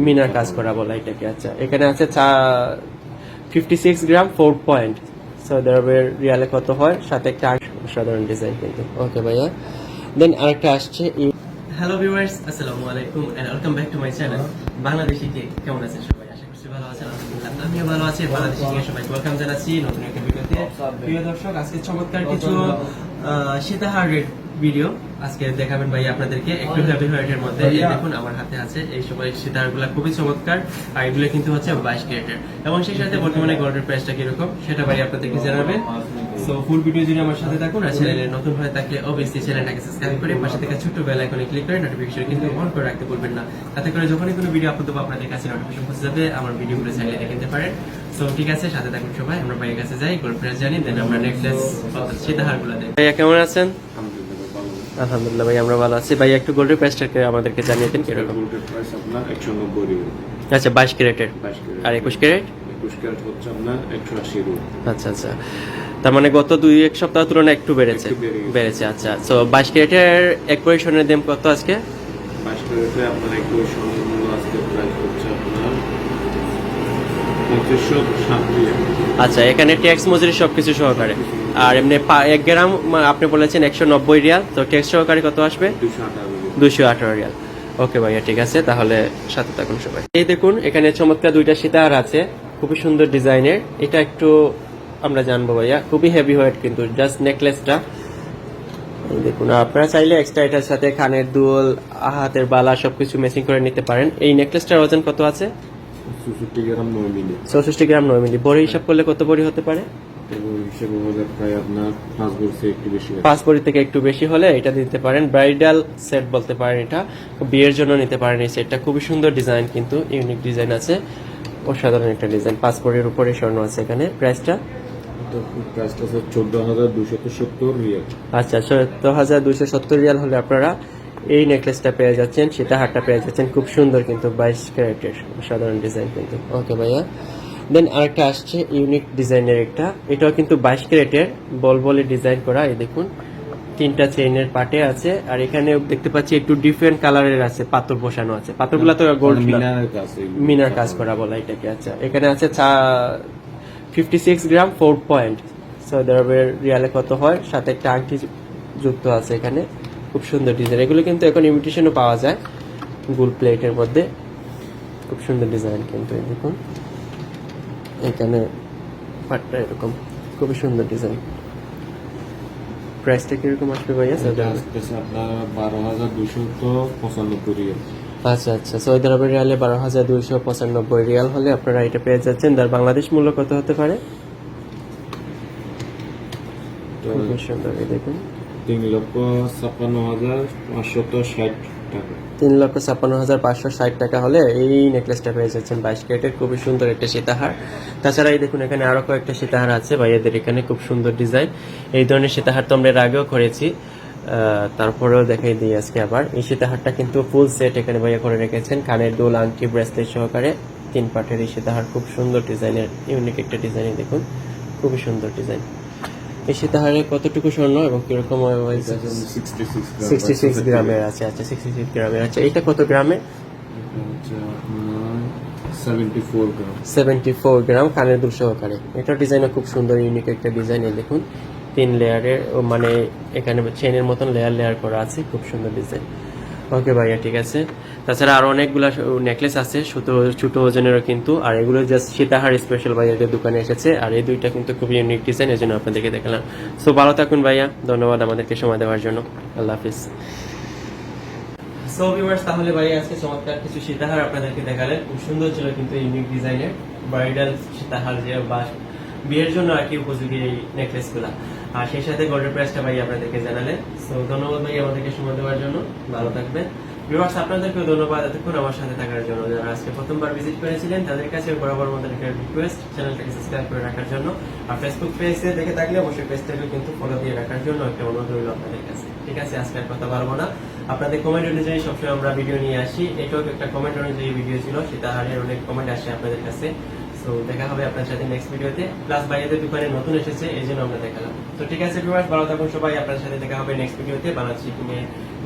মিনার কাজ করা বলা এটাকে। আচ্ছা, এখানে আছে 56 গ্রাম 4 পয়েন্ট। সৌদি আরবের রিয়ালে কত হয়, সাথে একটা সাধারণ ডিজাইন কিন্তু। ওকে ভাইয়া, দেন আরেকটা আসছে। হ্যালো ভিউয়ার্স, আসসালামু আলাইকুম and welcome back to my channel Bangladeshi cake. কেমন আছেন সবাই? আশা করছি ভালো আছেন। আলহামদুলিল্লাহ আমিও ভালো আছি। বাংলাদেশি কেক সবাইকে ওয়েলকাম জানাচ্ছি নতুন একটা ভিডিওতে। প্রিয় দর্শক, আজকে চমৎকার কিছু সীতাহারের ভিডিও আজকে দেখাবেন ভাই আপনাদেরকে, একটু হেভি ওয়েটের মধ্যে। এই দেখুন আমার হাতে আছে এই সবাই সীতাহারগুলো, খুবই চমৎকার। আর এগুলো কিন্তু হচ্ছে 22 ক্যারেটের, এবং সেই সাথে বর্তমানে গোল্ডের প্রাইসটা কিরকম সেটা ভাই আপনাদেরকে জানাবে। সো ফুল ভিডিও জুড়ে আমার সাথে থাকুন। আর চ্যানেলে নতুন হয়ে থাকলে অবশ্যই চ্যানেলটাকে সাবস্ক্রাইব করে পাশে থেকে ছোট্ট বেল আইকনে ক্লিক করে নোটিফিকেশন কিন্তু অন করে রাখতে ভুলবেন না। তাতে করে যখনই কোনো ভিডিও আপলোড হবে আপনাদের কাছে নোটিফিকেশন পৌঁছে যাবে। আমার ভিডিওগুলো চাইলে দেখে নিতে পারেন। সো ঠিক আছে, সাথে থাকুন সবাই। আমরা ভাইয়ের কাছে যাই, গোল্ড প্রাইস জানি, দেন আমরা নেকলেস সীতাহারগুলো দেখি। ভাইয়া কেমন আছেন? আলহামদুলিল্লাহ ভাই, আমরা ভালো আছি। ভাই একটু গোল্ডের প্রাইসটাকে আমাদেরকে জানিয়ে দিন কিরকম। গোল্ডের প্রাইস আপনার 190 রিয়াল। আচ্ছা, 22 ক্যারেটের। 22 ক্যারেট আর 21 ক্যারেট? 21 ক্যারেট হচ্ছে আপনার 180 রিয়াল। আচ্ছা আচ্ছা, তার মানে গত 2-1 সপ্তাহ তুলনায় একটু বেড়েছে। আচ্ছা, সো 22 ক্যারেটের এক পজিশনের দাম কত আজকে? 22 ক্যারেটে আপনার এক পজিশনের মূল্য আজকে প্রাইস হচ্ছে আপনার 2507 রিয়াল। আচ্ছা, এখানে ট্যাক্স মজুরি সবকিছু সহকারে। আর এমনি 1 গ্রাম আপনি বলেছেন 190 রিয়াল, তো ট্যাক্স সহকারে কত আসবে? 218 রিয়াল। ওকে ভাইয়া, ঠিক আছে, তাহলে সাথে থাকুন সবাই। এই দেখুন এখানে চমৎকার দুইটা সীতাহার আছে, খুবই সুন্দর ডিজাইনের। এটা একটু আমরা জানবো ভাইয়া, খুবই হেভি ওয়েট কিন্তু, জাস্ট নেকলেসটা এই দেখুন। আপনারা চাইলে এক্সট্রা এটার সাথে কানের দুল, হাতের বালা সবকিছু ম্যাচিং করে নিতে পারেন। এই নেকলেসটার ওজন কত আছে? 64 গ্রাম 9 মিলি। 64 গ্রাম 9 মিলি। বড়ি হিসাব করলে কত বড়ি হতে পারে? হিসেবে হলে প্রায় আপনার 5 ভরি থেকে একটু বেশি। 5 ভরি থেকে একটু বেশি হলে এটা দিতে পারেন। ব্রাইডাল সেট বলতে পারেন, এটা বিয়ের জন্য নিতে পারেন। এই সেটটা খুবই সুন্দর ডিজাইন, কিন্তু ইউনিক ডিজাইন আছে, অসাধারণ একটা ডিজাইন। 5 ভরির উপরে স্বর্ণ আছে এখানে। প্রাইসটা? প্রাইসটা হচ্ছে 14270 রিয়াল। আচ্ছা, 14270 রিয়াল হলে আপনারা এই নেকলেসটা পেয়ে যাচ্ছেন, সীতাহারটা পেয়ে যাচ্ছেন। খুব সুন্দর কিন্তু, 22 ক্যারেটের, সাধারণ ডিজাইন কিন্তু। ওকে ভাইয়া, দেন আরেকটা আসছে ইউনিক ডিজাইনের একটা, এটাও কিন্তু 22 ক্যারেটের, বলবলে ডিজাইন করা। এই দেখুন 3টা চেইনের পাটে আছে। আর এখানে দেখতে পাচ্ছি একটু ডিফারেন্ট কালারের আছে, পাথর বসানো আছে। পাথরগুলো তো গোল্ড মিনার কাজ করা বলা এটাকে। আচ্ছা, এখানে আছে 56 গ্রাম 4 পয়েন্ট। সৌদি আরবের রিয়ালে কত হয়, সাথে একটা আংটি যুক্ত আছে এখানে। খুব সুন্দর ডিজাইন। এগুলো কিন্তু এখন ইমিটেশনও পাওয়া যায় গোল্ড প্লেটের মধ্যে। খুব সুন্দর ডিজাইন কিন্তু। দেখুন এখানে পাটটা এরকম, খুবই সুন্দর ডিজাইন। প্রাইসটা কিরকম আসবে ভাইয়া? আপনার 12295 রিয়াল। আচ্ছা আচ্ছা, সৌদি আরবের রিয়ালে 12295 রিয়াল হলে আপনারা এটা পেয়ে যাচ্ছেন। তার বাংলাদেশ মূল্য কত হতে পারে? খুবই সুন্দর। দেখুন 3,56,560 টাকা। 3,56,560 টাকা হলে এই নেকলেসটা পেয়ে যাচ্ছেন 22 ক্যারেটের। খুবই সুন্দর একটা সীতাহার। তাছাড়া এই দেখুন এখানে আরো কয়েকটা সীতাহার আছে ভাইয়াদের এখানে, খুব সুন্দর ডিজাইন। এই ধরনের সীতাহার তো আমরা এর আগেও করেছি, তারপরেও দেখাই দিই আজকে আবার। এই সীতাহারটা কিন্তু ফুল সেট এখানে ভাইয়া করে রেখেছেন, কানের দুল, আংটি, ব্রেসলেট সহকারে 3 পাটের এই সীতাহার। খুব সুন্দর ডিজাইনের, ইউনিক একটা ডিজাইন। দেখুন খুবই সুন্দর ডিজাইন। এই সীতাহারে কতটুকু স্বর্ণ এবং কিরকম? 66 গ্রামের আছে। আচ্ছা, 66 গ্রামের। আচ্ছা, এটা কত গ্রামে? 74 গ্রাম কানের দুল সহকারে। এটা ডিজাইনও খুব সুন্দর, ইউনিক একটা ডিজাইন। দেখুন 3 লেয়ারের, মানে এখানে চেনের মতন লেয়ার করা আছে। খুব সুন্দর ডিজাইন। ওকে ভাইয়া, ঠিক আছে। তাছাড়া আরো অনেকগুলা নেকলেস আছে ছোট ওজনেরও কিন্তু। আর এগুলো জাস্ট সীতাহার স্পেশাল ভাইয়াদের দোকানে এসেছে। আর এই দুইটা কিন্তু খুব ইউনিক ডিজাইন, এই জন্য আপনাদেরকে দেখালাম। সো ভালো থাকুন ভাইয়া, ধন্যবাদ আমাদেরকে সময় দেওয়ার জন্য। আল্লাহ হাফিজ। সো ভিউয়ার্স, তাহলে ভাই আজকে চমৎকার কিছু সীতাহার আপনাদেরকে দেখালেন। খুব সুন্দর ছিল কিন্তু, ইউনিক ডিজাইনের ব্রাইডাল সীতাহার, যে বা বিয়ের জন্য আর কি উপযোগী এই নেকলেসগুলা। আর সেই সাথে গোল্ডের প্রাইসটা ভাই আপনাদেরকে জানালেন। সো ধন্যবাদ ভাই আমাদেরকে সময় দেওয়ার জন্য। ভালো থাকবেন। ভিউয়ার্স, আপনাদেরকেও ধন্যবাদ এতক্ষণ আমার সাথে থাকার জন্য। যারা আজকে প্রথমবার ভিজিট করেছিলেন তাদের কাছে বরাবর মতো একটা রিকোয়েস্ট, চ্যানেলটাকে সাবস্ক্রাইব করে রাখার জন্য। আর ফেসবুক পেজে দেখে থাকলে অবশ্যই পেজটাকে কিন্তু ফলো দিয়ে রাখার জন্য একটা অনুরোধ রইল আপনাদের কাছে। ঠিক আছে, আজকে আর কথা বলবো না। আপনাদের কমেন্ট অনুযায়ী সবসময় আমরা ভিডিও নিয়ে আসি। এটাও একটা কমেন্ট অনুযায়ী ভিডিও ছিল, সীতাহারের অনেক কমেন্ট আসে আপনাদের কাছে। সো দেখা হবে আপনার সাথে নেক্সট ভিডিওতে। প্লাস ভাইয়াদের দোকানে নতুন এসেছে, এই জন্য আমরা দেখালাম। তো ঠিক আছে ভিউয়ার্স, ভালো থাকুন সবাই। আপনার সাথে দেখা হবে নেক্সট ভিডিওতে বাংলাদেশি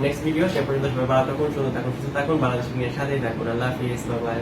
নেক্সট ভিডিও, সে পর্যন্ত সবাই ভালো থাকুন, সুন্দর থাকুন, সুস্থ থাকুন, বাংলাদেশ নিয়ে সাথেই থাকুন। আল্লাহ হাফিজ, বাই।